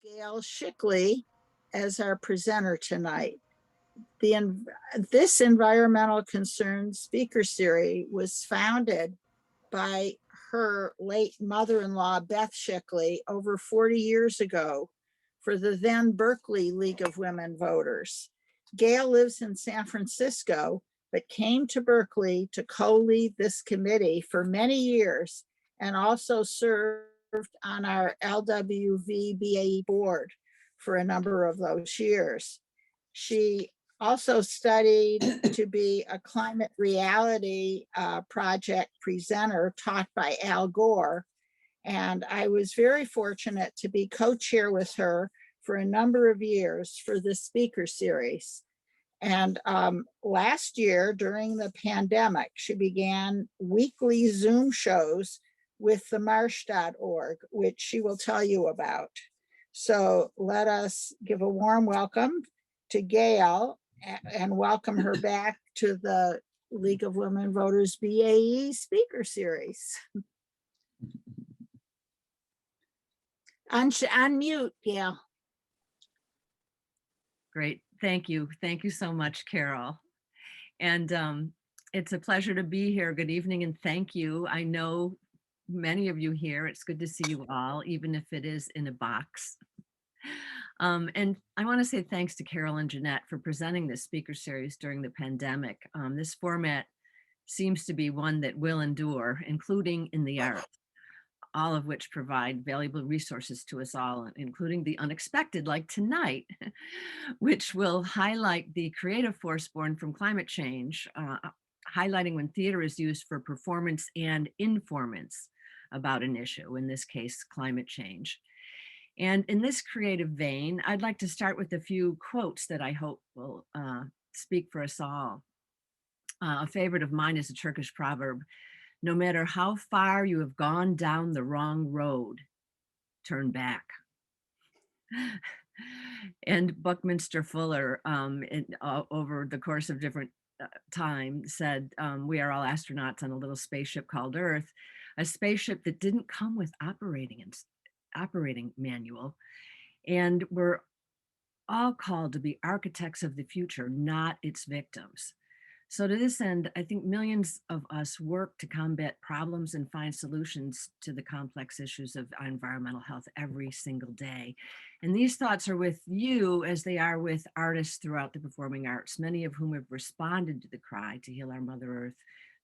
Gail Schickele as our presenter tonight. The, this environmental concern speaker series was founded by her late mother-in-law, Beth Schickele, over 40 years ago for the then Berkeley League of Women Voters. Gail lives in San Francisco, but came to Berkeley to co-lead this committee for many years and also served on our LWVBAE board for a number of those years. She also studied to be a climate reality project presenter taught by Al Gore. And I was very fortunate to be co-chair with her for a number of years for the speaker series. And last year, during the pandemic, she began weekly Zoom shows with the marsh.org, which she will tell you about. So let us give a warm welcome to Gail and welcome her back to the League of Women Voters BAE speaker series. Unmute, Gail. Great. Thank you. Thank you so much, Carol. And it's a pleasure to be here. Good evening and thank you. I know many of you here. It's good to see you all, even if it is in a box. And I want to say thanks to Carol and Jeanette for presenting this speaker series during the pandemic. This format seems to be one that will endure, including in the arts, all of which provide valuable resources to us all, including the unexpected, like tonight, which will highlight the creative force born from climate change, highlighting when theater is used for performance and informance about an issue, in this case, climate change. And in this creative vein, I'd like to start with a few quotes that I hope will speak for us all. A favorite of mine is a Turkish proverb: no matter how far you have gone down the wrong road, turn back. And Buckminster Fuller, over the course of different time, said, we are all astronauts on a little spaceship called Earth, a spaceship that didn't come with operating manual. And we're all called to be architects of the future, not its victims. So to this end, I think millions of us work to combat problems and find solutions to the complex issues of environmental health every single day. And these thoughts are with you as they are with artists throughout the performing arts, many of whom have responded to the cry to heal our Mother Earth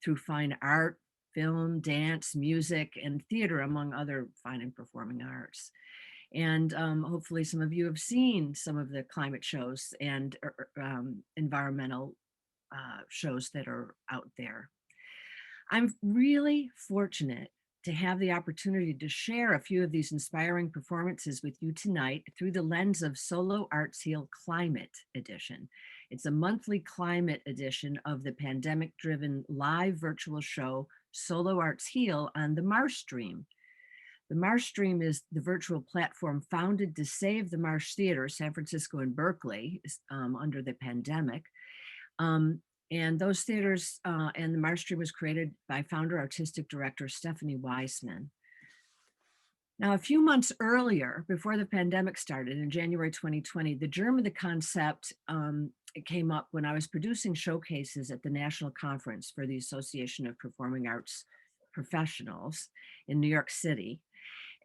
through fine art, film, dance, music, and theater, among other fine and performing arts. And hopefully some of you have seen some of the climate shows and environmental shows that are out there. I'm really fortunate to have the opportunity to share a few of these inspiring performances with you tonight through the lens of Solo Arts Heal Climate Edition. It's a monthly climate edition of the pandemic-driven live virtual show Solo Arts Heal on the MarshStream. The MarshStream is the virtual platform founded to save the Marsh Theater, San Francisco and Berkeley, under the pandemic. And those theaters and the MarshStream was created by founder artistic director Stephanie Weissman. Now, a few months earlier, before the pandemic started in January 2020, the germ of the concept it came up when I was producing showcases at the National Conference for the Association of Performing Arts Professionals in New York City,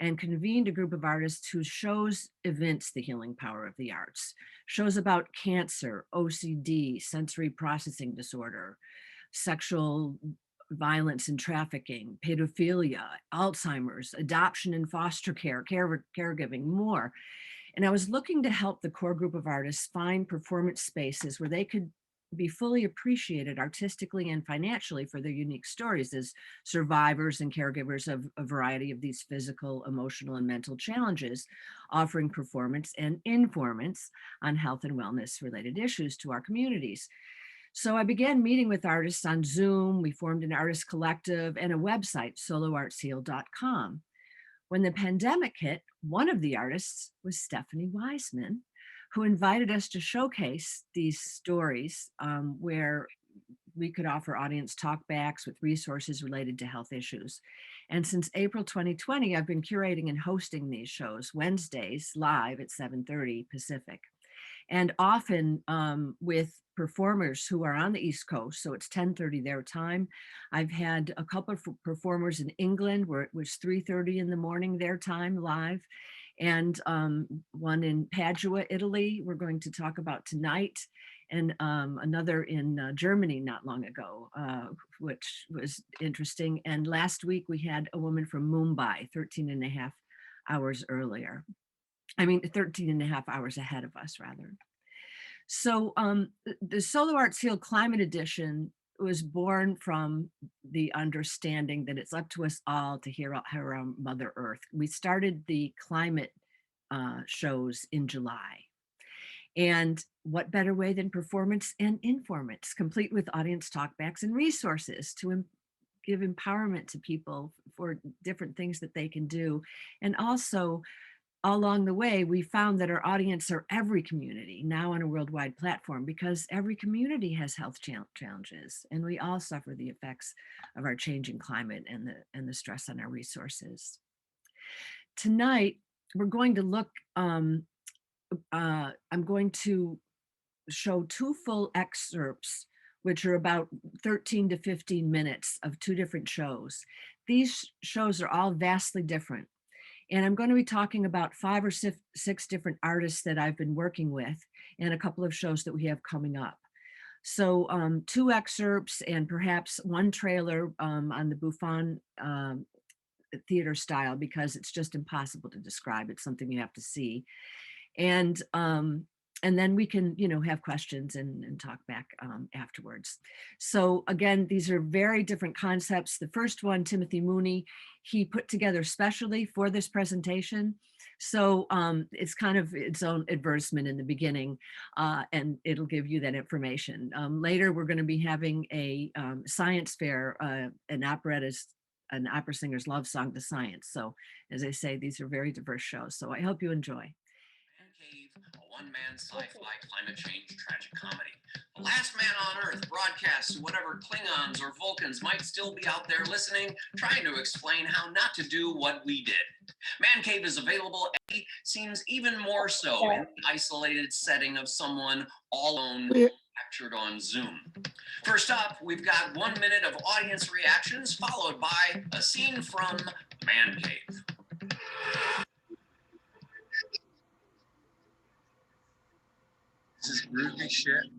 and convened a group of artists whose shows evince the healing power of the arts. Shows about cancer, OCD, sensory processing disorder, sexual violence and trafficking, pedophilia, Alzheimer's, adoption and foster care, caregiving, more. And I was looking to help the core group of artists find performance spaces where they could be fully appreciated artistically and financially for their unique stories as survivors and caregivers of a variety of these physical, emotional, and mental challenges, offering performance and informance on health and wellness related issues to our communities. So I began meeting with artists on Zoom. We formed an artist collective and a website, soloartsheal.com. When the pandemic hit, one of the artists was Stephanie Weissman, who invited us to showcase these stories where we could offer audience talkbacks with resources related to health issues. And since April 2020, I've been curating and hosting these shows Wednesdays live at 7:30 Pacific, and often with performers who are on the East Coast, so it's 10:30 their time. I've had a couple of performers in England where it was 3:30 in the morning their time live, and one in Padua, Italy, we're going to talk about tonight, and another in Germany not long ago, which was interesting. And last week we had a woman from Mumbai, 13 and a half hours earlier. I mean, 13 and a half hours ahead of us, rather. So the Solo Arts Heal Climate Edition was born from the understanding that it's up to us all to hear our Mother Earth. We started the climate shows in July. And what better way than performance and informants, complete with audience talkbacks and resources to give empowerment to people for different things that they can do. And also, along the way, we found that our audience are every community now on a worldwide platform, because every community has health challenges, and we all suffer the effects of our changing climate and the stress on our resources. Tonight, we're going to look, I'm going to show two full excerpts, which are about 13 to 15 minutes of two different shows. These shows are all vastly different. And I'm going to be talking about 5 or 6 different artists that I've been working with, and a couple of shows that we have coming up. So 2 excerpts and perhaps 1 trailer on the Buffon theater style, because it's just impossible to describe. It's something you have to see. And then we can, have questions and talk back afterwards. So again, these are very different concepts. The first one, Timothy Mooney, he put together specially for this presentation. So it's kind of its own advertisement in the beginning, and it'll give you that information. Later, we're going to be having a science fair, an opera singer's love song to science. So as I say, these are very diverse shows. So I hope you enjoy. Cave, a one-man sci-fi climate change tragic comedy. The last man on Earth broadcasts to whatever Klingons or Vulcans might still be out there listening, trying to explain how not to do what we did. Man Cave is available, and seems even more so in the isolated setting of someone all alone captured on Zoom. First up, we've got 1 minute of audience reactions, followed by a scene from Man Cave. This is groovy shit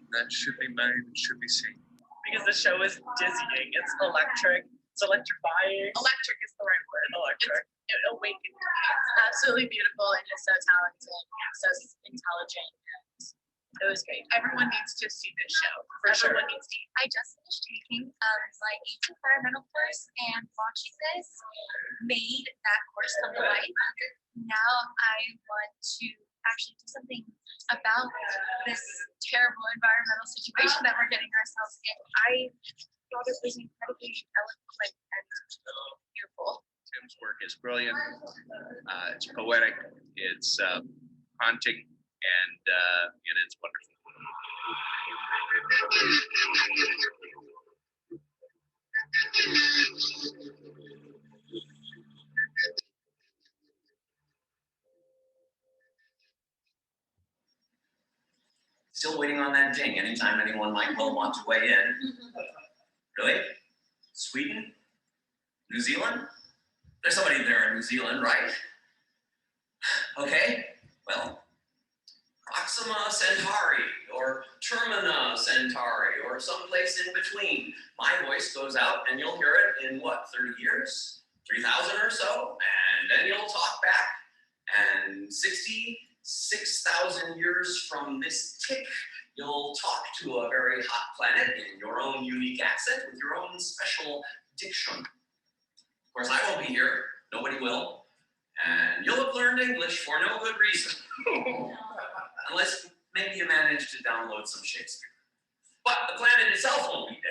that should be made and should be seen. Because the show is dizzying. It's electric. It's electrifying. Electric is the right word. Electric. It awakens. It's absolutely beautiful and just so talented, so intelligent. And it was great. Everyone needs to see this show. Everyone needs to. I just finished taking my AT environmental course, and watching this made that course come to life. Now I want to actually do something about this terrible environmental situation that we're getting ourselves in. I thought it was incredibly eloquent and beautiful. Tim's work is brilliant. It's poetic. It's haunting, and it's wonderful. Still waiting on that ding. Anytime anyone might well want to weigh in. Really? Sweden? New Zealand? There's somebody there in New Zealand, right? Okay, well, Proxima Centauri, or Termina Centauri, or someplace in between. My voice goes out and you'll hear it in what, 30 years? 3,000 or so? And then you'll talk back. And 66,000 years from this tick, you'll talk to a very hot planet in your own unique accent with your own special diction. Of course, I won't be here. Nobody will. And you'll have learned English for no good reason. Unless maybe you manage to download some Shakespeare. But the planet itself won't be dead.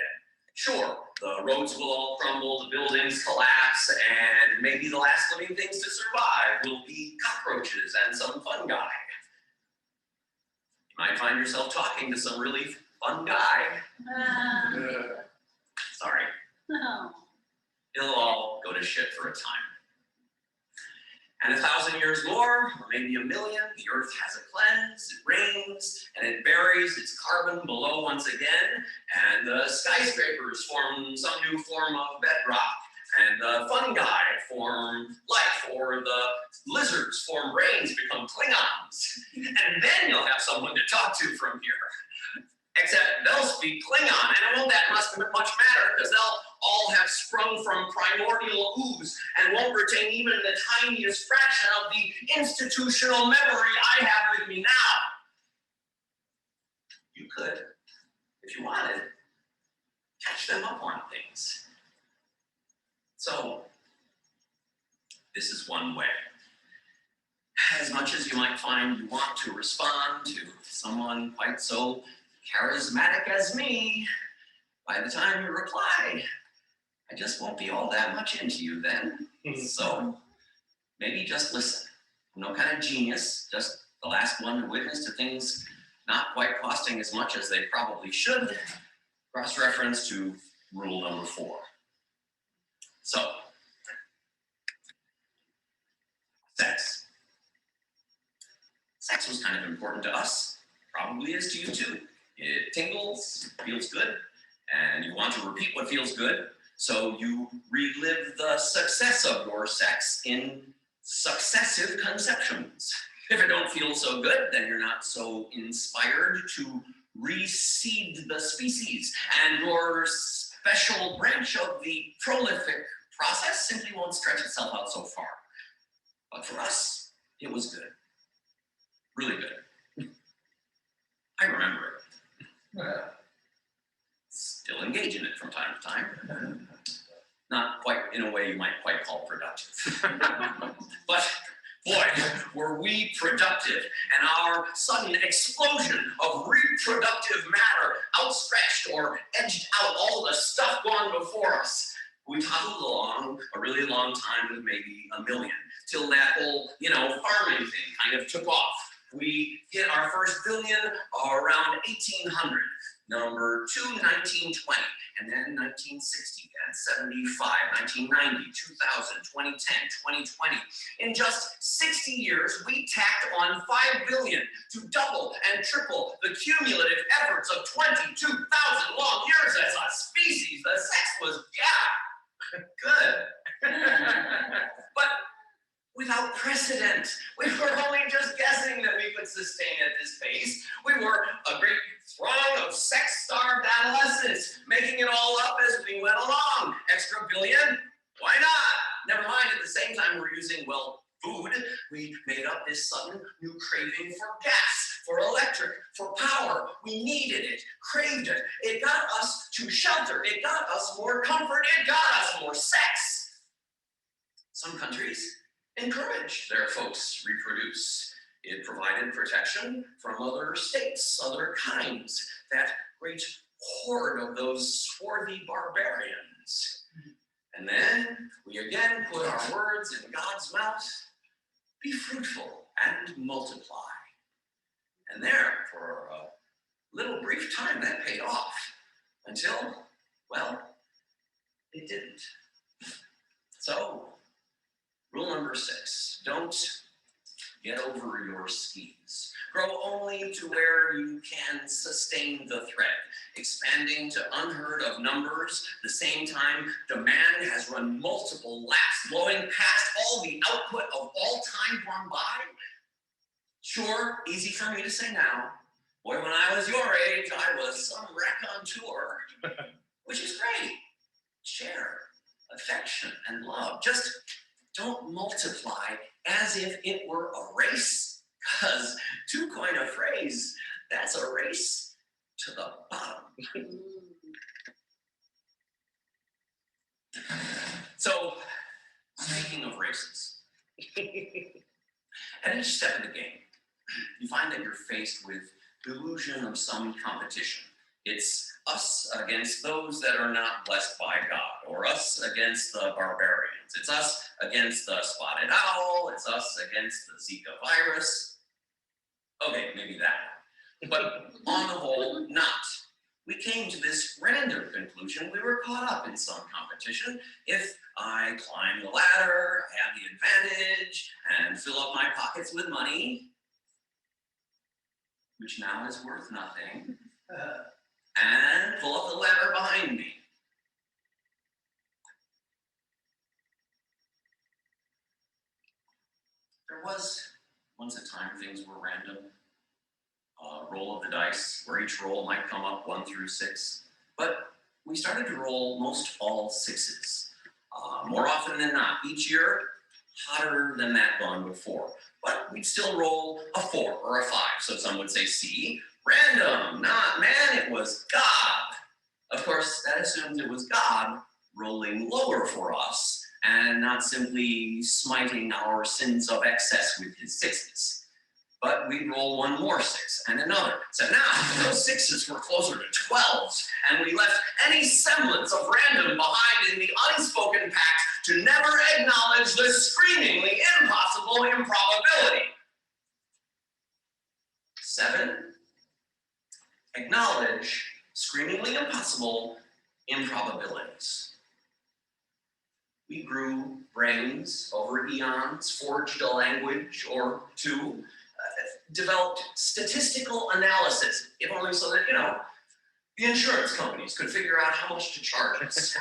Sure, the roads will all crumble, the buildings collapse, and maybe the last living things to survive will be cockroaches and some fungi. You might find yourself talking to some really fun guy. Sorry. No. it'll all go to shit for a time. And 1,000 years more, or maybe a million, the earth has a cleanse, it rains, and it buries its carbon below once again, and the skyscrapers form some new form of bedrock, and the fungi form life, or the lizards form brains, become Klingons. And then you'll have someone to talk to from here. Except they'll speak Klingon, and it won't that much matter, because they'll all have sprung from primordial ooze and won't retain even the tiniest fraction of the institutional memory I have with me now. You could, if you wanted, catch them up on things. So, this is one way. As much as you might find you want to respond to someone quite so charismatic as me, by the time you reply, I just won't be all that much into you then. So maybe just listen. I'm no kind of genius, just the last one to witness to things not quite costing as much as they probably should. Cross-reference to rule number 4. So, sex. Sex was kind of important to us, probably is to you too. It tingles, feels good, and you want to repeat what feels good. So you relive the success of your sex in successive conceptions. If it don't feel so good, then you're not so inspired to reseed the species, and your special branch of the prolific process simply won't stretch itself out so far. But for us, it was good. Really good. I remember it. Still engage in it from time to time. Not quite in a way you might quite call productive. But boy, were we productive, and our sudden explosion of reproductive matter outstretched or edged out all the stuff gone before us. We toddled along a really long time with maybe a million, till that whole, farming thing kind of took off. We hit our first billion around 1800. Number 2, 1920, and then 1960, and 75, 1990, 2000, 2010, 2020. In just 60 years, we tacked on 5 billion to double and triple the cumulative efforts of 22,000 long years as a species. The sex was, good. But without precedent. We were only just guessing that we could sustain at this pace. We were a great throng of sex-starved adolescents, making it all up as we went along. Extra billion? Why not? Never mind, at the same time we're using, food. We made up this sudden new craving for gas, for electric, for power. We needed it, craved it. It got us to shelter. It got us more comfort. It got us more sex. Some countries encourage their folks reproduce. It provided protection from other states, other kinds, that great horde of those swarthy barbarians. And then we again put our words in God's mouth, be fruitful and multiply. And there, for a little brief time, that paid off, until, it didn't. So, rule number 6, don't get over your skis. Grow only to where you can sustain the thread, expanding to unheard of numbers. The same time, demand has run multiple laps, blowing past all the output of all time gone by. Sure, easy for me to say now. Boy, when I was your age, I was some raconteur, which is great. Share affection and love. Just don't multiply as if it were a race, because to coin a phrase, that's a race to the bottom. So, speaking of races, at each step of the game, you find that you're faced with the illusion of some competition. It's us against those that are not blessed by God, or us against the barbarians. It's us against the spotted owl. It's us against the Zika virus. Okay, maybe that. But on the whole, not. we came to this random conclusion. We were caught up in some competition. If I climb the ladder, I have the advantage, and fill up my pockets with money, which now is worth nothing, and pull up the ladder behind me. There was once a time things were random. Roll of the dice, where each roll might come up 1 through 6. But we started to roll most all 6s. More often than not, each year, hotter than that one before. But we'd still roll a 4 or a 5. So some would say, see, random, not man, it was God. Of course, that assumes it was God rolling lower for us and not simply smiting our sins of excess with his 6s. But we'd roll one more 6 and another. So now those 6s were closer to 12s, and we left any semblance of random behind in the unspoken pact to never acknowledge the screamingly impossible improbability. 7, acknowledge screamingly impossible improbabilities. We grew brains over eons, forged a language or two, developed statistical analysis, if only so that, the insurance companies could figure out how much to charge us.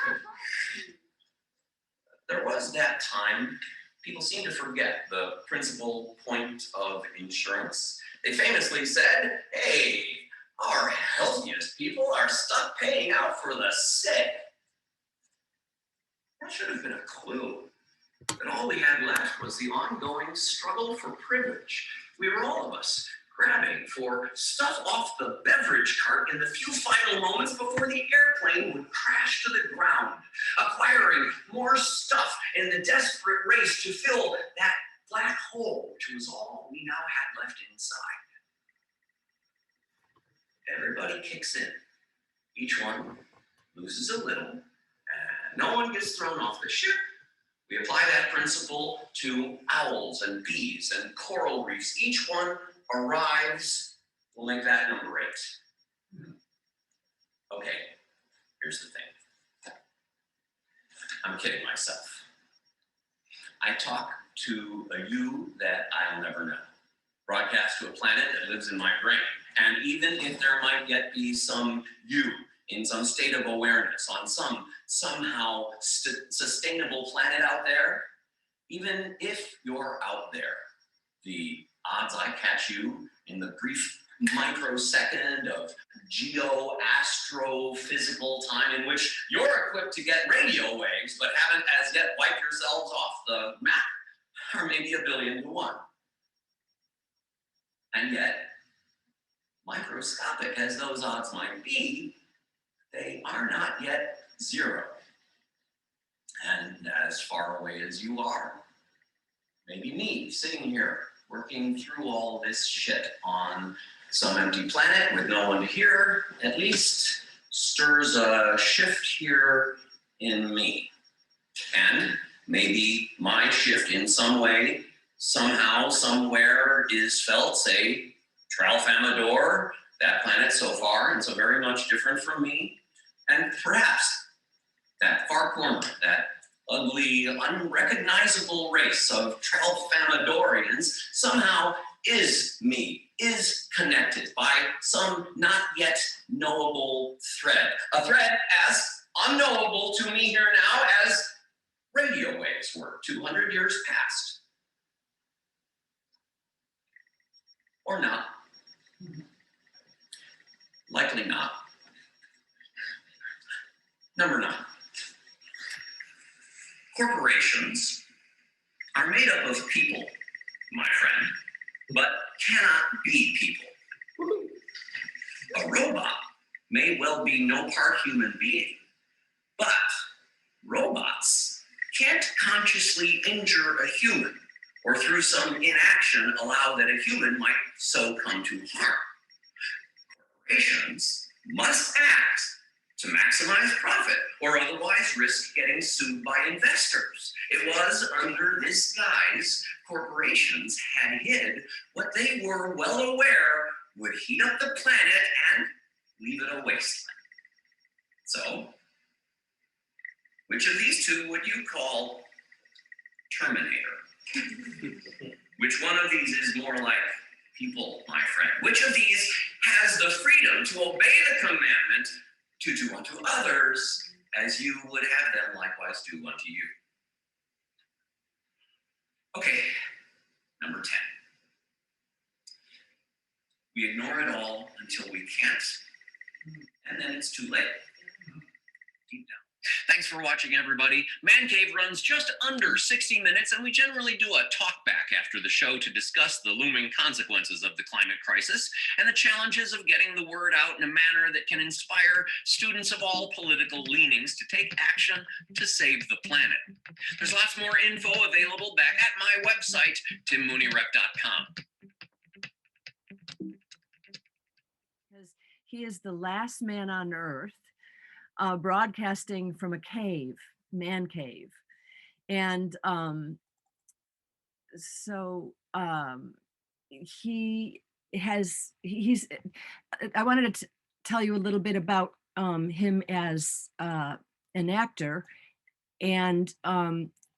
There was that time, people seem to forget the principal point of insurance. They famously said, hey, our healthiest people are stuck paying out for the sick. That should have been a clue. But all we had left was the ongoing struggle for privilege. We were all of us grabbing for stuff off the beverage cart in the few final moments before the airplane would crash to the ground, acquiring more stuff in the desperate race to fill that black hole, which was all we now had left inside. Everybody kicks in. Each one loses a little, and no one gets thrown off the ship. We apply that principle to owls and bees and coral reefs. Each one arrives, we'll make that number 8. Okay, here's the thing. I'm kidding myself. I talk to a you that I'll never know. Broadcast to a planet that lives in my brain. And even if there might yet be some you in some state of awareness on some somehow sustainable planet out there, even if you're out there, the odds I catch you in the brief microsecond of geo-astrophysical time in which you're equipped to get radio waves but haven't as yet wiped yourselves off the map are maybe 1 billion to 1. And yet, microscopic as those odds might be, they are not yet 0. And as far away as you are, maybe me sitting here working through all this shit on some empty planet with no one to hear, at least stirs a shift here in me. And maybe my shift in some way, somehow, somewhere is felt, say, Tralfamador, that planet so far, and so very much different from me. And perhaps that far corner, that ugly, unrecognizable race of Tralfamadorians somehow is me, is connected by some not yet knowable thread. A thread as unknowable to me here now as radio waves were 200 years past. Or not. Likely not. Number 9. Corporations are made up of people, my friend, but cannot be people. A robot may well be no part human being, but robots can't consciously injure a human or through some inaction allow that a human might so come to harm. Corporations must act to maximize profit or otherwise risk getting sued by investors. It was under this guise corporations had hid what they were well aware would heat up the planet and leave it a wasteland. So, which of these two would you call Terminator? Which one of these is more like people, my friend? Which of these has the freedom to obey the commandment to do unto others as you would have them likewise do unto you? Okay, number 10. We ignore it all until we can't, and then it's too late. Deep down. Thanks for watching, everybody. Man Cave runs just under 60 minutes, and we generally do a talk back after the show to discuss the looming consequences of the climate crisis and the challenges of getting the word out in a manner that can inspire students of all political leanings to take action to save the planet. There's lots more info available back at my website, timmooneyRep.com. Because he is the last man on Earth, broadcasting from a cave, man cave. And I wanted to tell you a little bit about him as an actor. And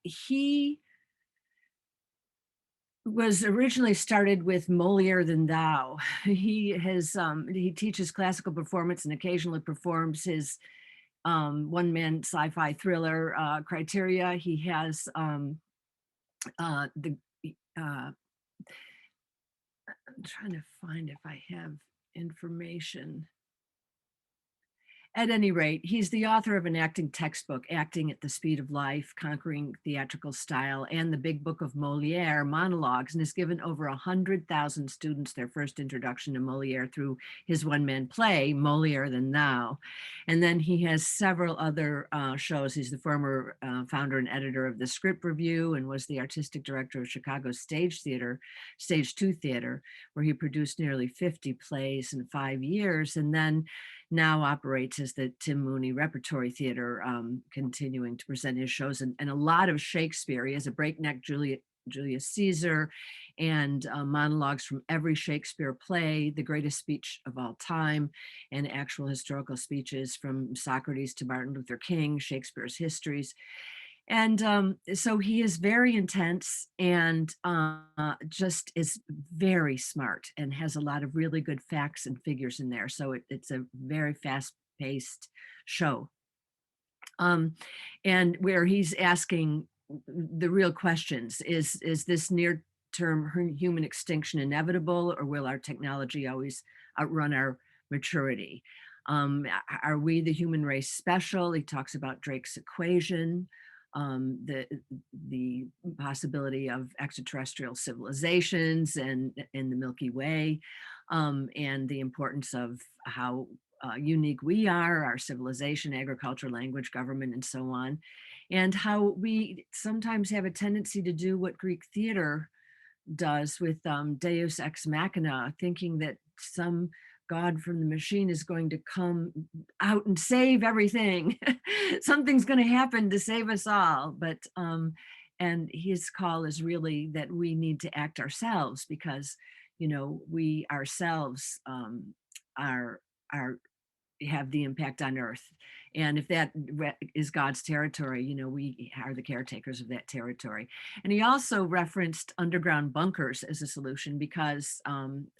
he was originally started with Moliere Than Thou. He teaches classical performance and occasionally performs his one-man sci-fi thriller Criteria. He has I'm trying to find if I have information. At any rate, he's the author of an acting textbook, Acting at the Speed of Life, Conquering Theatrical Style, and the Big Book of Moliere, Monologues, and has given over 100,000 students their first introduction to Moliere through his one-man play, Moliere Than Thou. And then he has several other shows. He's the former founder and editor of the Script Review and was the artistic director of Chicago's Stage 2 Theater, where he produced nearly 50 plays in 5 years, and then now operates as the Tim Mooney Repertory Theater, continuing to present his shows and a lot of Shakespeare. He has a breakneck Julius Caesar and monologues from every Shakespeare play, The Greatest Speech of All Time, and actual historical speeches from Socrates to Martin Luther King, Shakespeare's histories. And so he is very intense and just is very smart and has a lot of really good facts and figures in there. So it's a very fast-paced show. And where he's asking the real questions, is this near-term human extinction inevitable, or will our technology always outrun our maturity? Are we, the human race, special? He talks about Drake's equation. The possibility of extraterrestrial civilizations and in the Milky Way, and the importance of how unique we are, our civilization, agriculture, language, government, and so on, and how we sometimes have a tendency to do what Greek theater does with Deus ex machina, thinking that some God from the machine is going to come out and save everything. Something's going to happen to save us all. But and his call is really that we need to act ourselves, because we ourselves have the impact on Earth. And if that is God's territory, we are the caretakers of that territory. And he also referenced underground bunkers as a solution because,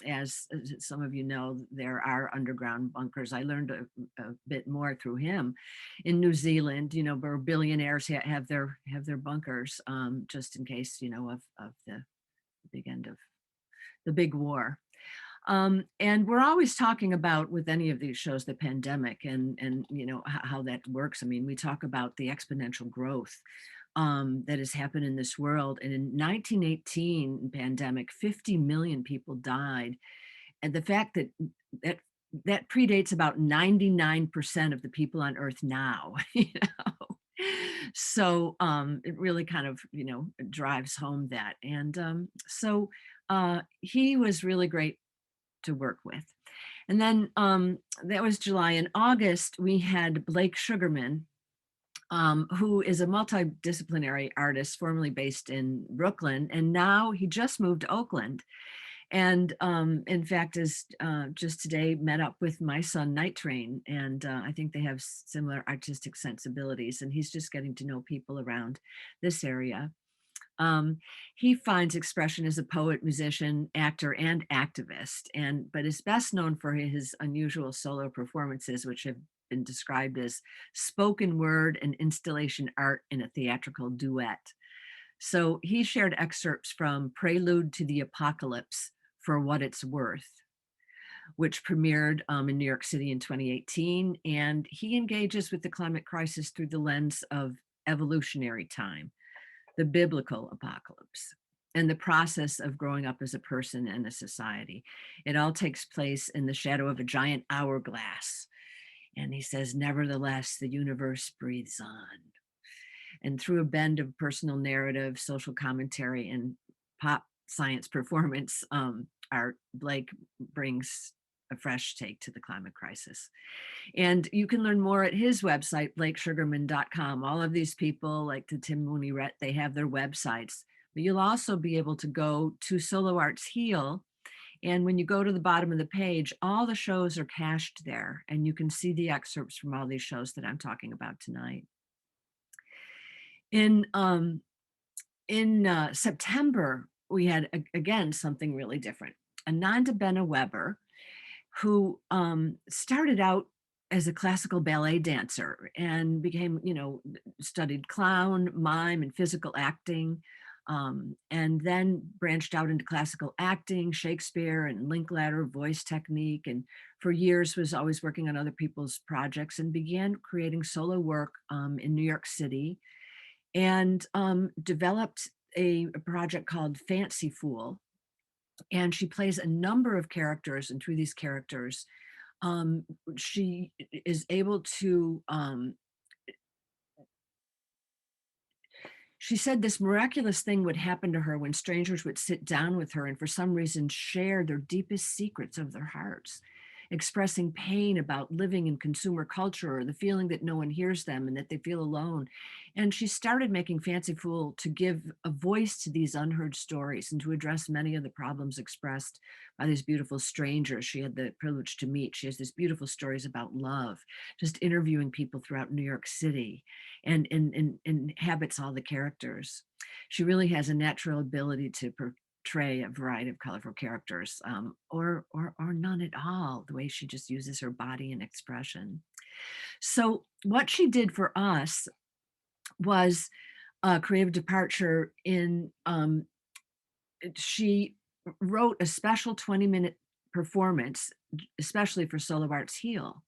as some of you know, there are underground bunkers. I learned a bit more through him. In New Zealand, where billionaires have their bunkers, just in case, of the big end of the big war. And we're always talking about, with any of these shows, the pandemic and how that works. I mean, we talk about the exponential growth that has happened in this world. And in 1918 pandemic, 50 million people died. And the fact that predates about 99% of the people on Earth now, So it really kind of, drives home that. And so he was really great to work with. And then that was July. In August, we had Blake Sugarman, who is a multidisciplinary artist formerly based in Brooklyn. And now he just moved to Oakland. And in fact, is just today met up with my son Night Train, and I think they have similar artistic sensibilities, and he's just getting to know people around this area. Um, he finds expression as a poet, musician, actor, and activist, but is best known for his unusual solo performances, which have been described as spoken word and installation art in a theatrical duet. So he shared excerpts from Prelude to the Apocalypse, For What It's Worth, which premiered in New York City in 2018. And he engages with the climate crisis through the lens of evolutionary time, the biblical apocalypse, and the process of growing up as a person and a society. It all takes place in the shadow of a giant hourglass. And he says, nevertheless, the universe breathes on. And through a bend of personal narrative, social commentary, and pop science performance art, Blake brings a fresh take to the climate crisis. And you can learn more at his website, blakesugarman.com. All of these people, like the Tim Mooney Rhett, they have their websites. But you'll also be able to go to Solo Arts Heal. And when you go to the bottom of the page, all the shows are cached there. And you can see the excerpts from all these shows that I'm talking about tonight. In September, we had, again, something really different. Ananda Bena Weber, who started out as a classical ballet dancer and became, studied clown, mime, and physical acting, and then branched out into classical acting, Shakespeare, and Linklater voice technique, and for years was always working on other people's projects, and began creating solo work in New York City, and developed a project called Fancy Fool. And she plays a number of characters, and through these characters, she is able to, she said this miraculous thing would happen to her when strangers would sit down with her and for some reason share their deepest secrets of their hearts, expressing pain about living in consumer culture or the feeling that no one hears them and that they feel alone. And she started making Fancy Fool to give a voice to these unheard stories and to address many of the problems expressed by these beautiful strangers she had the privilege to meet. She has these beautiful stories about love, just interviewing people throughout New York City, and inhabits all the characters. She really has a natural ability to portray a variety of colorful characters, or none at all, the way she just uses her body and expression. So what she did for us was a creative departure in, she wrote a special 20-minute performance, especially for Solo Arts Heal.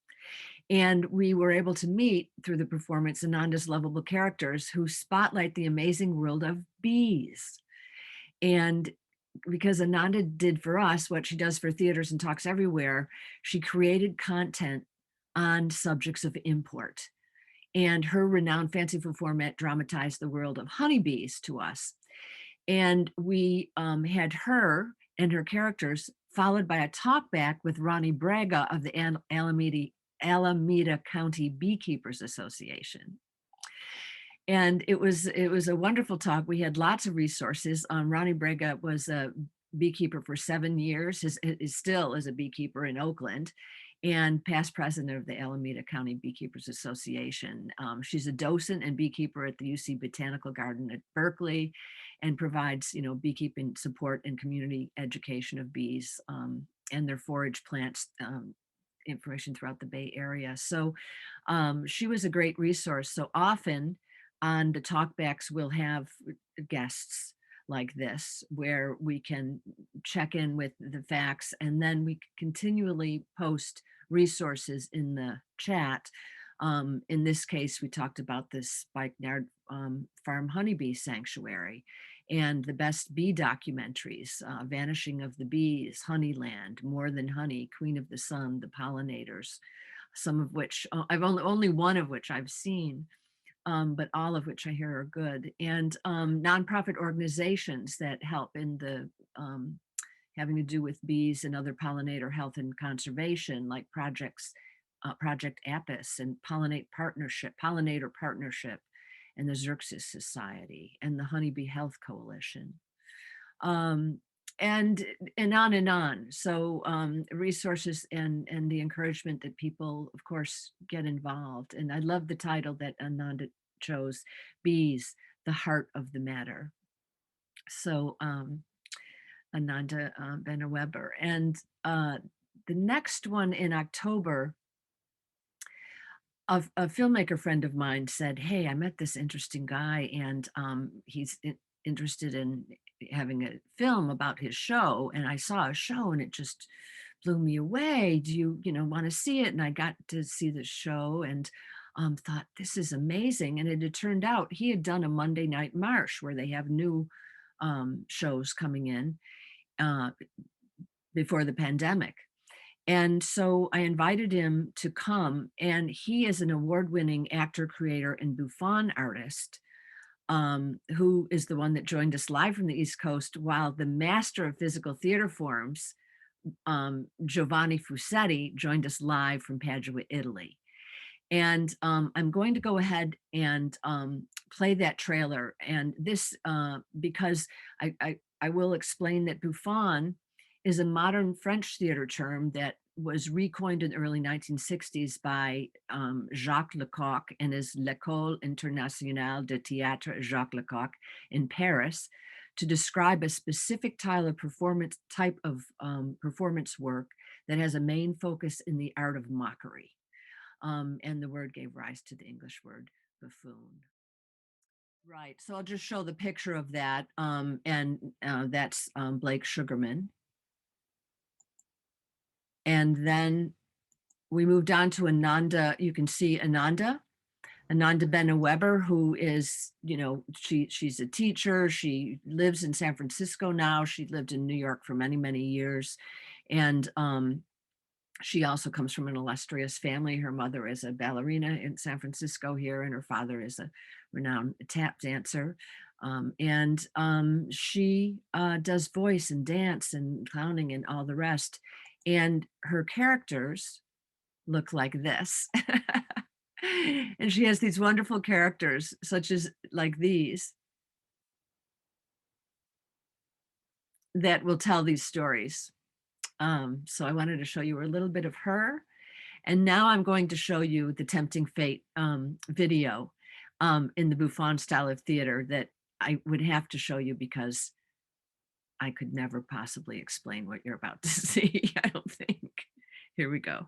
And we were able to meet through the performance Ananda's lovable characters who spotlight the amazing world of bees. And because Ananda did for us what she does for theaters and talks everywhere, she created content on subjects of import. And her renowned Fancy Fool format dramatized the world of honeybees to us. And we had her and her characters followed by a talkback with Ronnie Braga of the Alameda County Beekeepers Association. And it was a wonderful talk. We had lots of resources. Ronnie Braga was a beekeeper for 7 years, is still as a beekeeper in Oakland, and past president of the Alameda County Beekeepers Association. She's a docent and beekeeper at the UC Botanical Garden at Berkeley, and provides, beekeeping support and community education of bees and their forage plants information throughout the Bay Area. So she was a great resource. So often on the talkbacks, we'll have guests like this, where we can check in with the facts, and then we continually post resources in the chat. In this case, we talked about this Spikenard Farm Honeybee Sanctuary and the best bee documentaries, Vanishing of the Bees, Honeyland, More Than Honey, Queen of the Sun, The Pollinators, some of which, I've only one of which I've seen, but all of which I hear are good, and nonprofit organizations that help in the having to do with bees and other pollinator health and conservation, like Project Apis and Pollinator Partnership, and the Xerxes Society and the Honeybee Health Coalition. and on and on. So resources and the encouragement that people, of course, get involved. And I love the title that Ananda chose, Bees, the Heart of the Matter. So Ananda Benner-Weber. And the next one in October, a filmmaker friend of mine said, hey, I met this interesting guy, and he's interested in having a film about his show. And I saw a show and it just blew me away. Do you want to see it? And I got to see the show and thought, this is amazing. And it had turned out he had done a Monday Night Marsh where they have new shows coming in before the pandemic. And so I invited him to come, and he is an award-winning actor, creator, and bouffon artist, who is the one that joined us live from the East Coast, while the master of physical theater forms, Giovanni Fusetti, joined us live from Padua, Italy. And I'm going to go ahead and play that trailer. And this, because I will explain that bouffon is a modern French theater term that was recoined in the early 1960s by Jacques Lecoq and his L'École Internationale de Théâtre Jacques Lecoq in Paris, to describe a specific type of performance work that has a main focus in the art of mockery. And the word gave rise to the English word buffoon. Right, so I'll just show the picture of that, and that's Blake Sugarman. And then we moved on to Ananda. You can see Ananda Benner-Weber, who is, she's a teacher. She lives in San Francisco now. She lived in New York for many, many years. And she also comes from an illustrious family. Her mother is a ballerina in San Francisco here, and her father is a renowned tap dancer. She does voice and dance and clowning and all the rest. And her characters look like this. And she has these wonderful characters, such as like these, that will tell these stories. So I wanted to show you a little bit of her. And now I'm going to show you the Tempting Fate video in the bouffon style of theater that I would have to show you because I could never possibly explain what you're about to see, I don't think. Here we go.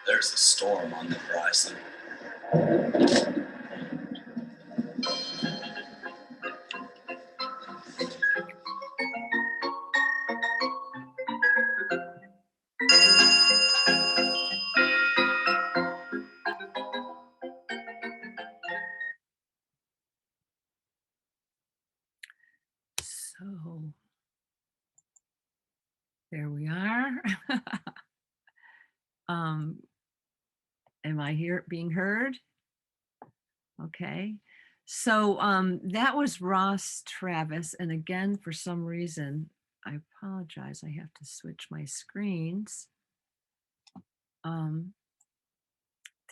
There's a storm on the horizon. So there we are. Am I here being heard? Okay. So that was Ross Travis. And again, for some reason, I apologize. I have to switch my screens to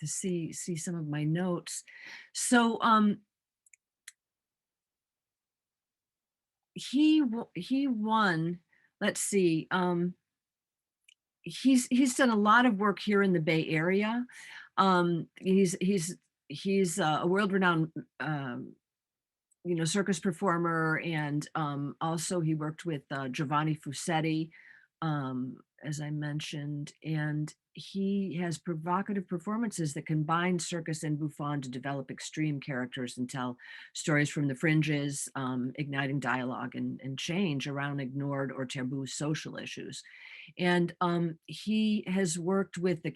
see some of my notes. So he won, let's see, he's done a lot of work here in the Bay Area. He's he's a world-renowned circus performer, and also he worked with Giovanni Fusetti, as I mentioned, and he has provocative performances that combine circus and bouffon to develop extreme characters and tell stories from the fringes, igniting dialogue and change around ignored or taboo social issues. And he has worked with the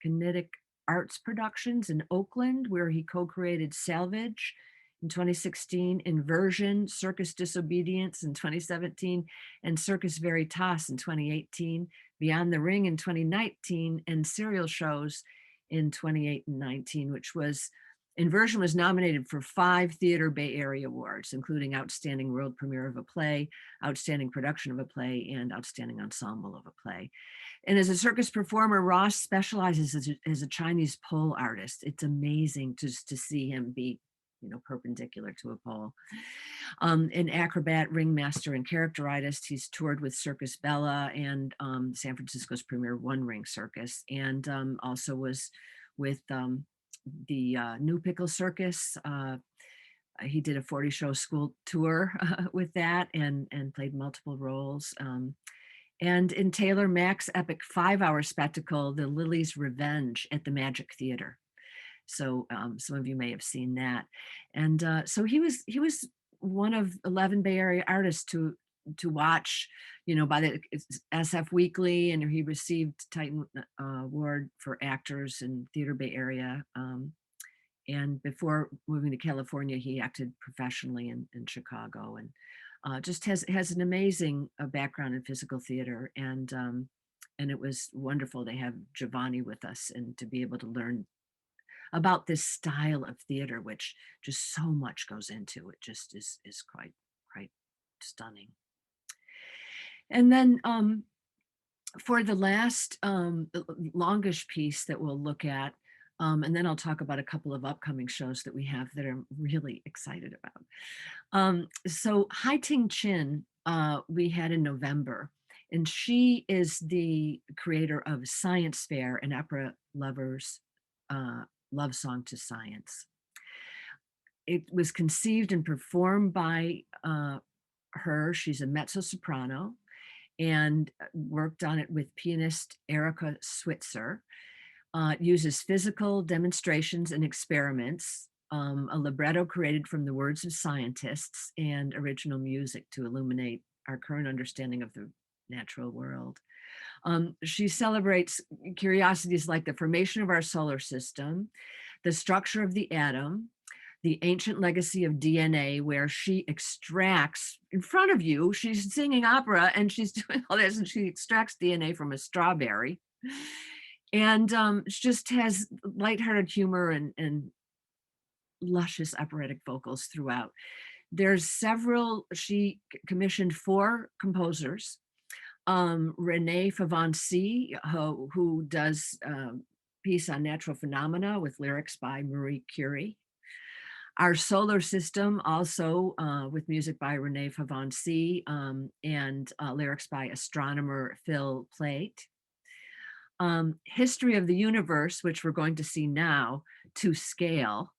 Kinetic Arts Productions in Oakland, where he co-created Salvage in 2016, Inversion, Circus Disobedience in 2017, and Circus Veritas in 2018, Beyond the Ring in 2019, and Serial Shows in 2018 and 19, which was, Inversion was nominated for 5 Theater Bay Area Awards, including Outstanding World Premiere of a Play, Outstanding Production of a Play, and Outstanding Ensemble of a Play. And as a circus performer, Ross specializes as a Chinese pole artist. It's amazing just to see him be perpendicular to a pole. An acrobat, ringmaster, and character artist. He's toured with Circus Bella and San Francisco's premier One Ring Circus, and also was with the New Pickle Circus. He did a 40-show school tour with that and played multiple roles. And in Taylor Mack's epic 5-hour spectacle, The Lily's Revenge at the Magic Theater. So some of you may have seen that. And so he was one of 11 Bay Area artists to watch, by the SF Weekly, and he received Titan Award for actors in Theater Bay Area. And before moving to California, he acted professionally in Chicago, and just has an amazing background in physical theater. And it was wonderful to have Giovanni with us and to be able to learn about this style of theater, which just so much goes into it. Just is quite stunning. And then for the last longish piece that we'll look at, and then I'll talk about a couple of upcoming shows that we have that I'm really excited about. So Hai Ting Chin we had in November, and she is the creator of Science Fair, an opera lover's love song to science. It was conceived and performed by her. She's a mezzo-soprano, and worked on it with pianist Erica Switzer. It uses physical demonstrations and experiments, a libretto created from the words of scientists, and original music to illuminate our current understanding of the natural world. She celebrates curiosities like the formation of our solar system, the structure of the atom, the ancient legacy of DNA, where she extracts in front of you, she's singing opera and she's doing all this, and she extracts DNA from a strawberry. And she just has lighthearted humor and luscious operatic vocals throughout. She commissioned 4 composers. Renee Favancy, who does a piece on natural phenomena with lyrics by Marie Curie. Our solar system, also with music by Renee Favancy and lyrics by astronomer Phil Plait. History of the Universe, which we're going to see now to scale,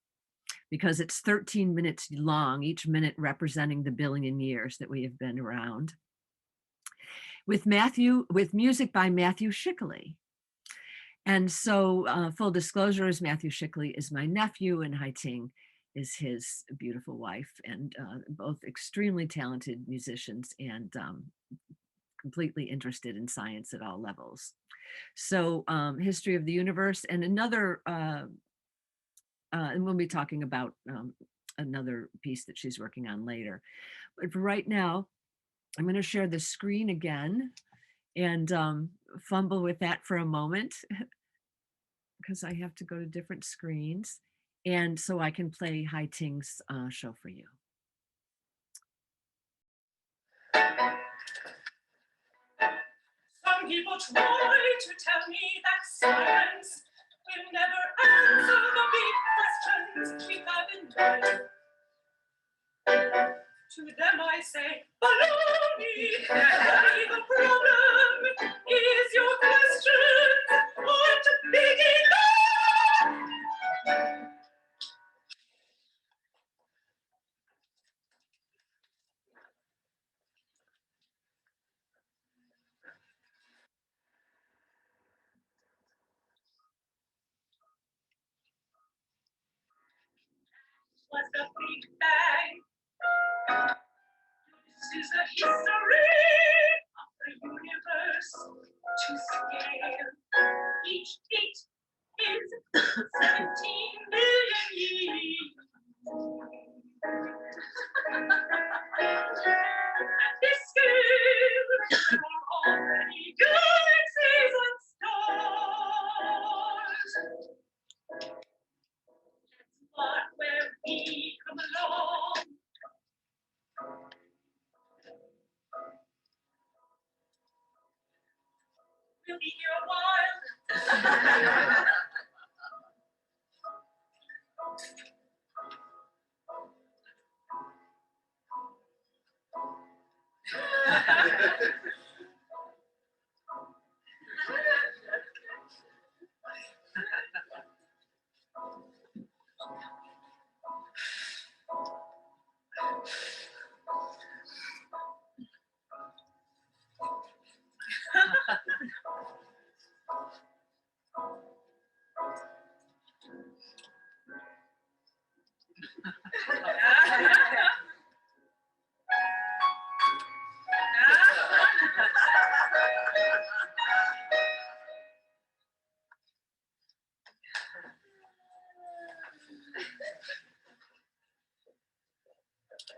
because it's 13 minutes long, each minute representing the billion years that we have been around. With music by Matthew Schickele. And so full disclosure is Matthew Schickele is my nephew, and Hai Ting is his beautiful wife, and both extremely talented musicians and completely interested in science at all levels. So History of the Universe, and another, and we'll be talking about another piece that she's working on later. But for right now, I'm going to share the screen again and fumble with that for a moment because I have to go to different screens, and so I can play Hai Ting's show for you. Some people try to tell me that science will never answer the big questions we have in life. To them I say, baloney, only the problem is your questions aren't big enough. was the Big Bang. This is the history of the universe to scale. Each beat is 17 billion years. At this scale, there are already galaxies and stars. That's part where we come along. We'll be here a while.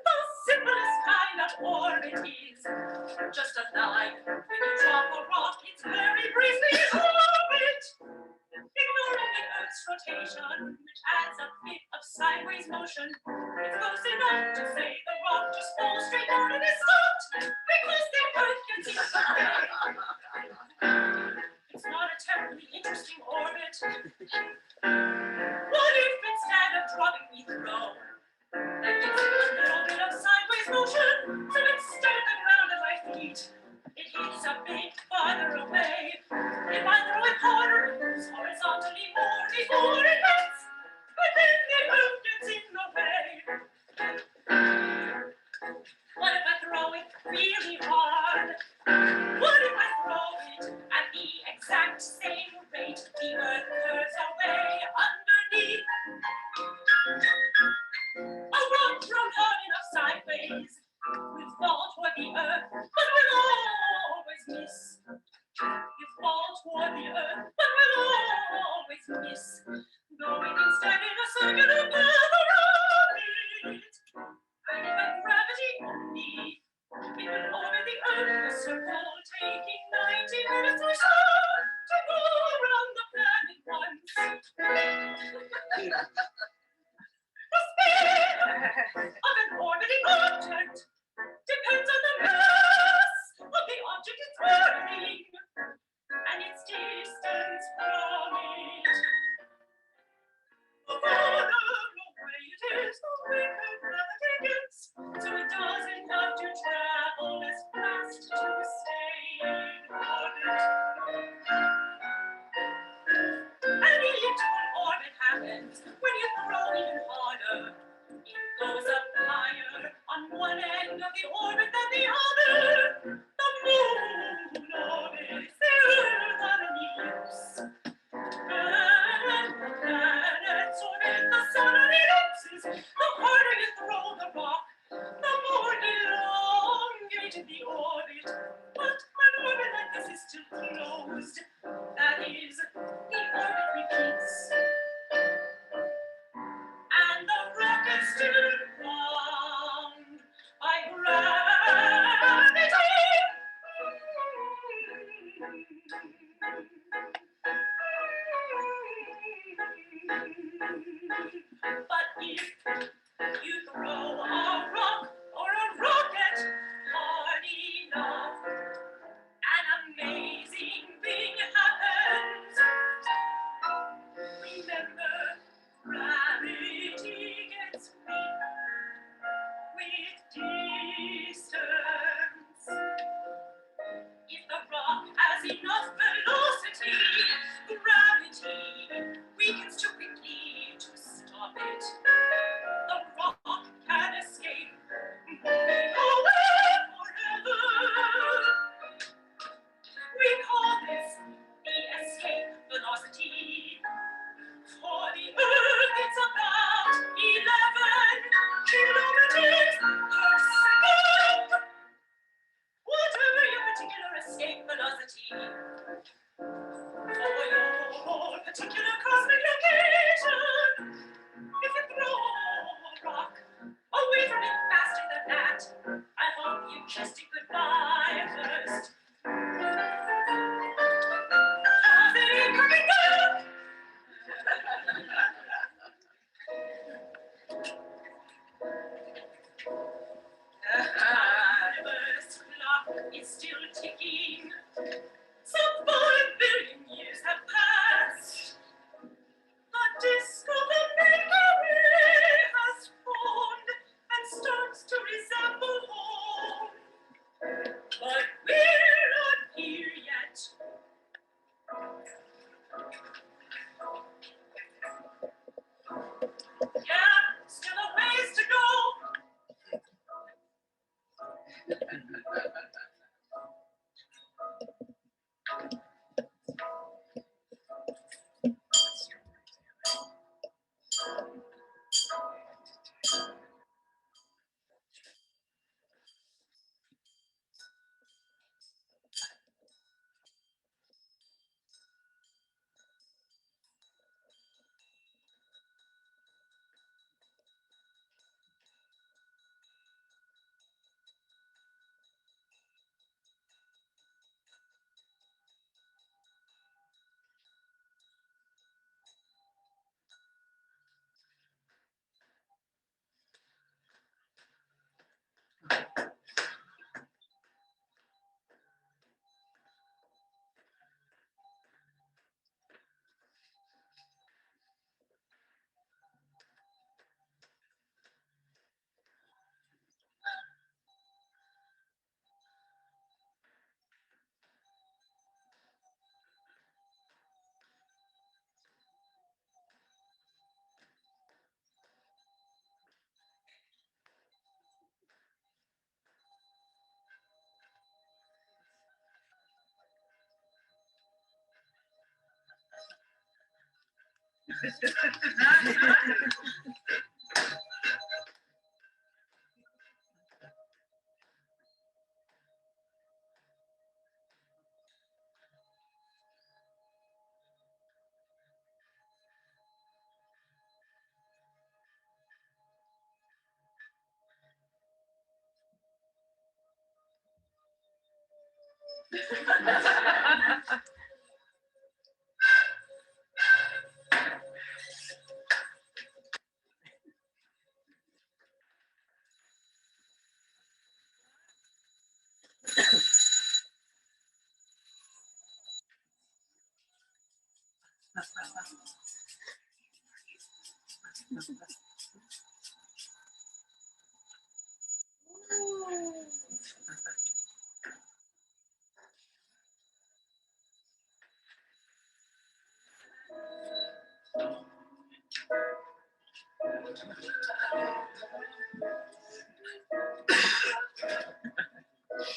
The simplest kind of orbit is just a line. When you drop a rock, it's very briefly orbit. Ignoring the Earth's rotation, which adds a bit of sideways motion, it's close enough to say the rock just falls straight down and is stopped because the Earth gets in the way. It's not a terribly interesting orbit. What if instead of dropping we throw? That gives it a little bit of sideways motion, so instead of the ground at my feet, it hits a bit farther away. If I throw it harder, it moves horizontally more before it hits, but then the Earth gets in the way. What if I throw it really hard? What if I throw it at the exact same rate the Earth curves away underneath? A rock thrown hard enough sideways will fall toward the Earth, but will always miss. Will fall toward the Earth, but will always miss. Going instead in a circular path around it. And if by gravity only, it will orbit the Earth in a circle, taking 90 minutes or so to go around the planet once. The speed of an orbiting object depends on the mass of the object it's orbiting and its distance from it. The farther away it is, the weaker gravity gets, so it doesn't have to travel as fast to stay in orbit. An elliptical orbit happens when you throw even harder. It goes up higher on one end of the orbit than the other. The moon orbits the Earth on an ellipse. And the planets orbit the sun on ellipses. The harder you throw the rock, the more elongated the orbit. But an orbit like this is still closed. That is, the orbit repeats. And the rock is still bound by gravity. Yeah, still a ways to go.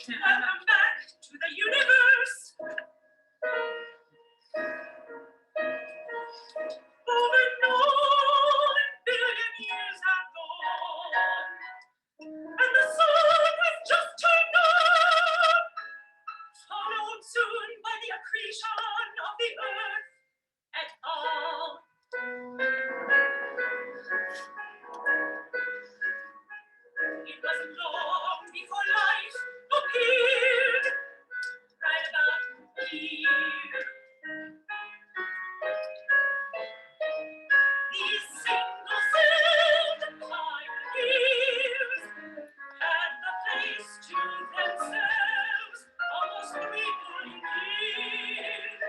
Welcome back to the universe. Over 9 billion years have gone, and the sun has just turned on, followed soon by the accretion of the earth et al. It was long before life appeared, right about here. These single-celled pioneers had the place to themselves almost 3 billion years.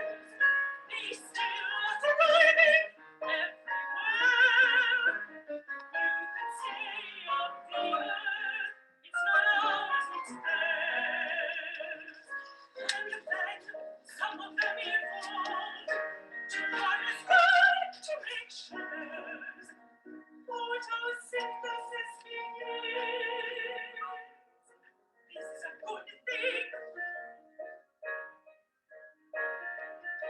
They still are thriving everywhere. You can say of the earth, it's not ours, it's theirs. And then some of them evolved to harness light to make sugars. Photosynthesis begins. This is a good thing.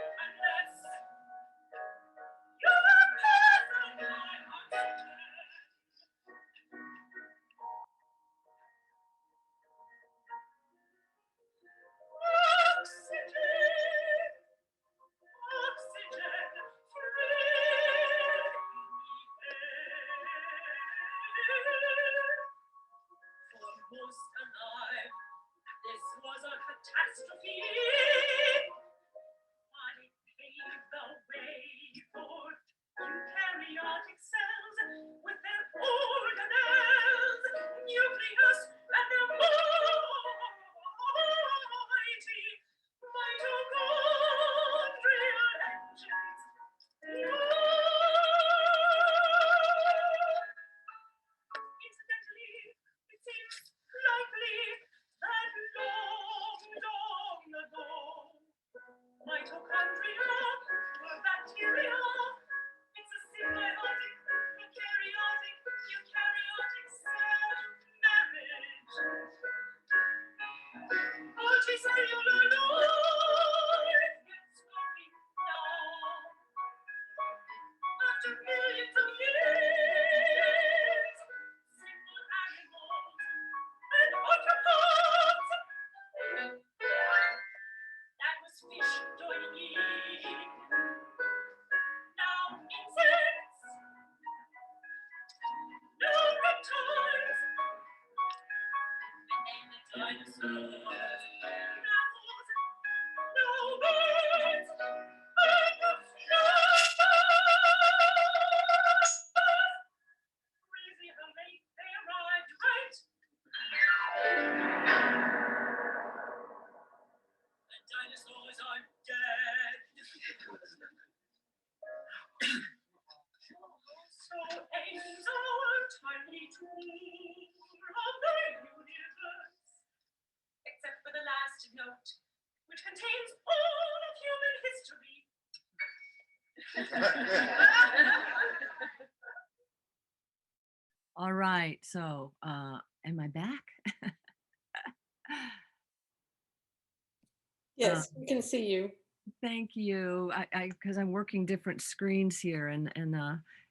Unless you're a person by oxygen. Oxygen. Oxygen free. For most alive, this was a catastrophe. But it paved the way for eukaryotic cells with their organelles, nucleus, and their mighty mitochondrial engines. Incidentally, it seems likely that long, long ago, dinosaurs, no birds, and no stars. Crazy how late they arrived, right? The dinosaurs are dead. So ends our tiny tour of the universe, except for the last note, which contains all of human history. All right, so am I back? Yes, we can see you. Thank you. Because I'm working different screens here, and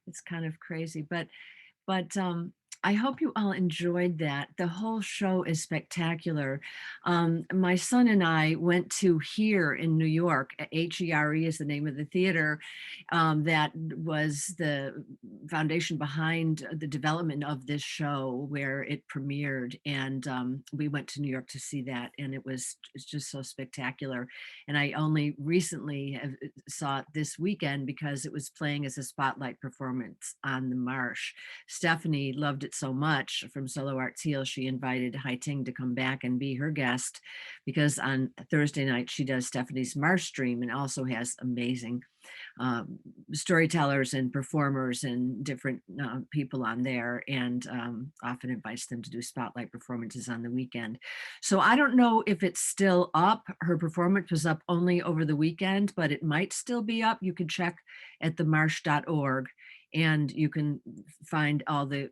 it's kind of crazy, but I hope you all enjoyed that. The whole show is spectacular. My son and I went to Here in New York. HERE is the name of the theater that was the foundation behind the development of this show, where it premiered. And we went to New York to see that, and it's just so spectacular. And I only recently saw it this weekend because it was playing as a spotlight performance on the Marsh. Stephanie loved it so much from Solo Art Teal, she invited Hai Ting to come back and be her guest, because on Thursday night she does Stephanie's MarshStream and also has amazing storytellers and performers and different people on there, and often invites them to do spotlight performances on the weekend. So I don't know if it's still up. Her performance was up only over the weekend, but it might still be up. You can check at themarsh.org and you can find all the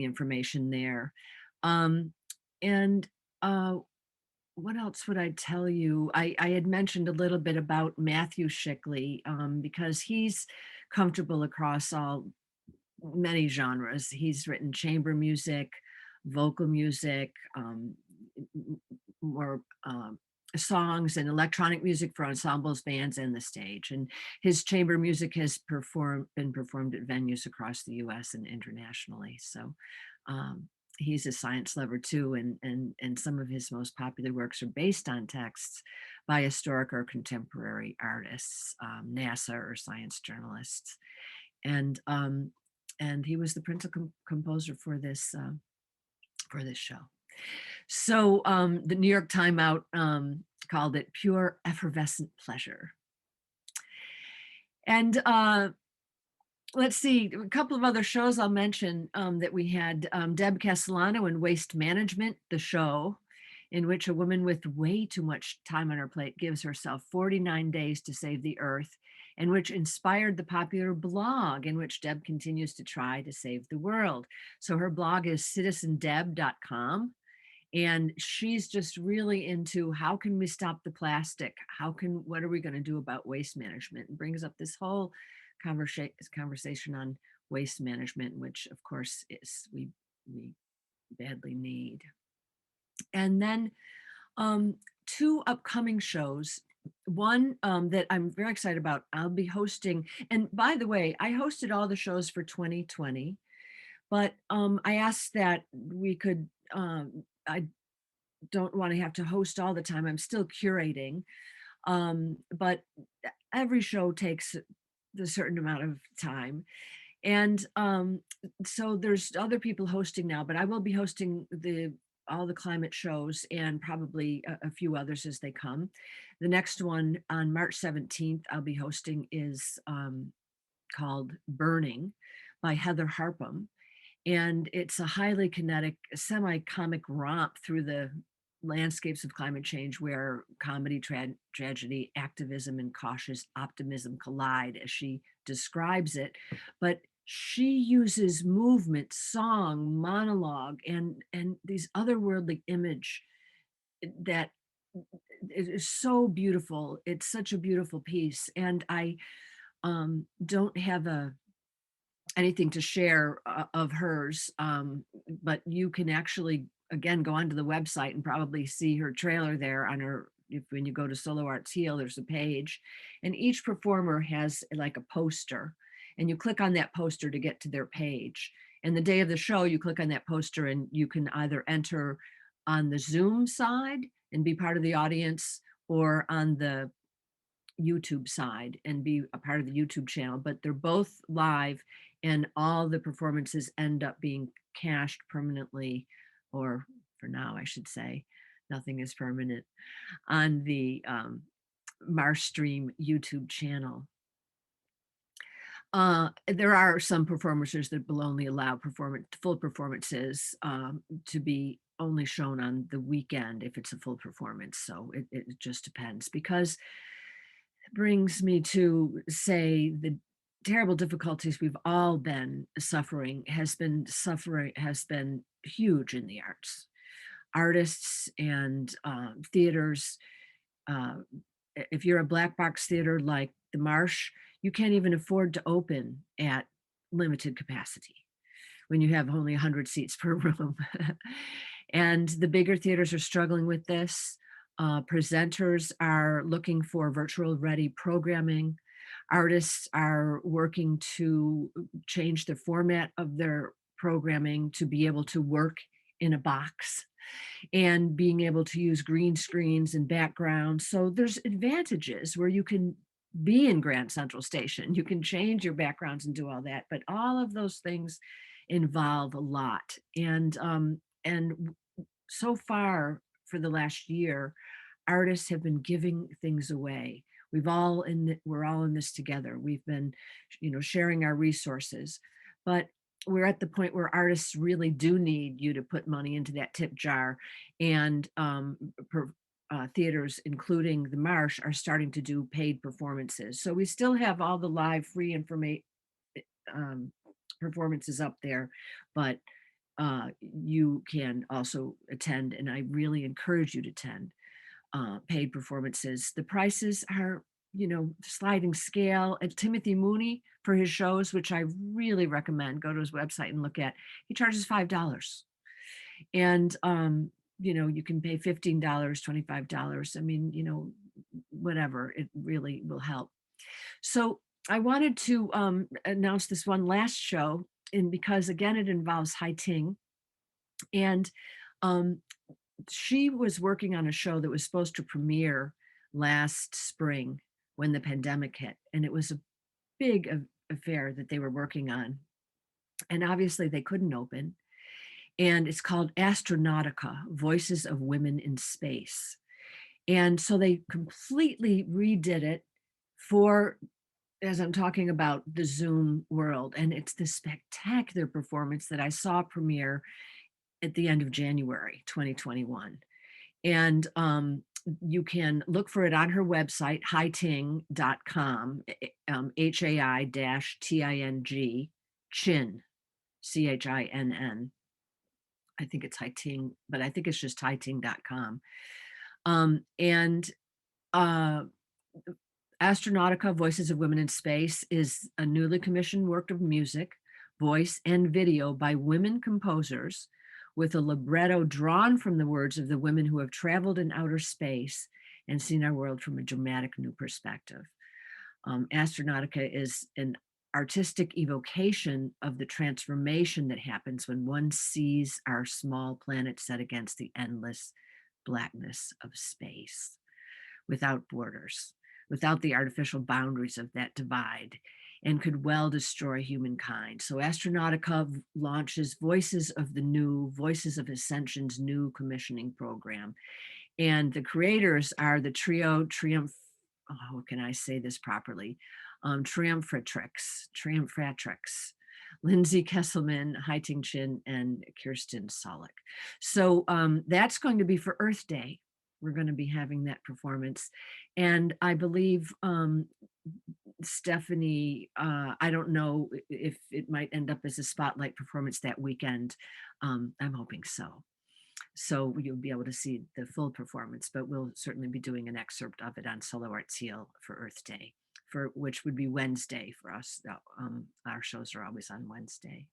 information there. And what else would I tell you? I had mentioned a little bit about Matthew Schickele because he's comfortable across many genres. He's written chamber music, vocal music, more songs and electronic music for ensembles, bands, and the stage. And his chamber music has been performed at venues across the US and internationally. So he's a science lover too, and some of his most popular works are based on texts by historic or contemporary artists, NASA or science journalists. And he was the principal composer for this show. So the New York Time Out called it pure effervescent pleasure. And let's see, a couple of other shows I'll mention that we had. Deb Castellano in Waste Management, the show, in which a woman with way too much time on her plate gives herself 49 days to save the earth, and which inspired the popular blog in which Deb continues to try to save the world. So her blog is citizendeb.com. And she's just really into how can we stop the plastic? What are we going to do about waste management? And brings up this whole conversation on waste management, which of course is we badly need. And then two upcoming shows. One that I'm very excited about, I'll be hosting. And by the way, I hosted all the shows for 2020, but I asked that we could, I don't want to have to host all the time. I'm still curating, but every show takes a certain amount of time. And so there's other people hosting now, but I will be hosting all the climate shows and probably a few others as they come. The next one on March 17th I'll be hosting is called Burning by Heather Harpham. And it's a highly kinetic, semi-comic romp through the landscapes of climate change, where comedy, tragedy, activism, and cautious optimism collide, as she describes it. But she uses movement, song, monologue, and these otherworldly image that is so beautiful. It's such a beautiful piece. And I don't have anything to share of hers, but you can actually, again, go onto the website and probably see her trailer there on her. When you go to Solo Art Teal, there's a page, and each performer has like a poster, and you click on that poster to get to their page. And the day of the show, you click on that poster and you can either enter on the Zoom side and be part of the audience, or on the YouTube side and be a part of the YouTube channel, but they're both live, and all the performances end up being cached permanently, or for now, I should say, nothing is permanent, on the MarshStream YouTube channel. There are some performances that will only allow full performances to be only shown on the weekend if it's a full performance. So it just depends, because it brings me to say the terrible difficulties we've all been suffering has been huge in the arts. Artists and theaters, uh, if you're a black box theater like the Marsh, you can't even afford to open at limited capacity when you have only 100 seats per room. And the bigger theaters are struggling with this. Presenters are looking for virtual ready programming. Artists are working to change the format of their programming to be able to work in a box, and being able to use green screens and backgrounds. So there's advantages where you can be in Grand Central Station, you can change your backgrounds and do all that, but all of those things involve a lot. And so far for the last year, artists have been giving things away. We're all in this together. We've been, sharing our resources, but we're at the point where artists really do need you to put money into that tip jar, and theaters, including the Marsh, are starting to do paid performances. So we still have all the live free information performances up there, but you can also attend, and I really encourage you to attend paid performances. The prices are, sliding scale. And Timothy Mooney, for his shows, which I really recommend, go to his website and look at, he charges $5. And, you can pay $15, $25. I mean, whatever, it really will help. So I wanted to announce this one last show, and because again, it involves Hai Ting. And she was working on a show that was supposed to premiere last spring when the pandemic hit. And it was a big affair that they were working on. And obviously they couldn't open. And it's called Astronautica, Voices of Women in Space. And so they completely redid it for, as I'm talking about, the Zoom world. And it's this spectacular performance that I saw premiere at the end of January 2021. And you can look for it on her website, haiting.com, HAI-TING, Chin, CHINN. I think it's Haiting, but I think it's just haiting.com. And Astronautica, Voices of Women in Space is a newly commissioned work of music, voice, and video by women composers, with a libretto drawn from the words of the women who have traveled in outer space and seen our world from a dramatic new perspective. Astronautica is an artistic evocation of the transformation that happens when one sees our small planet set against the endless blackness of space, without borders, without the artificial boundaries of that divide, and could well destroy humankind. So Astronautica launches Voices of the New, Voices of Ascension's new commissioning program. And the creators are the trio how can I say this properly? Triumphatrix, Lindsay Kesselman, Haiting Chin, and Kirsten Solik. So that's going to be for Earth Day. We're going to be having that performance. And I believe Stephanie, I don't know if it might end up as a spotlight performance that weekend. I'm hoping so. So you'll be able to see the full performance, but we'll certainly be doing an excerpt of it on Solo Arts Heal for Earth Day, which would be Wednesday for us. Our shows are always on Wednesday.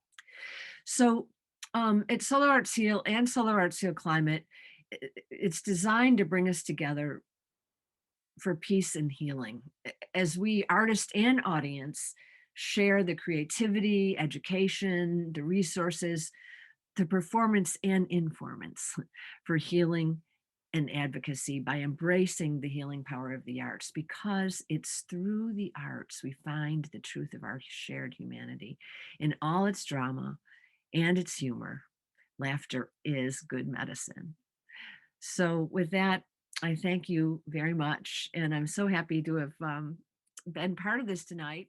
So at Solo Arts Heal and Solo Arts Heal Climate, it's designed to bring us together for peace and healing, as we, artist and audience, share the creativity, education, the resources the performance and informance for healing and advocacy by embracing the healing power of the arts, because it's through the arts we find the truth of our shared humanity in all its drama and its humor. Laughter is good medicine. So with that, I thank you very much. And I'm so happy to have been part of this tonight.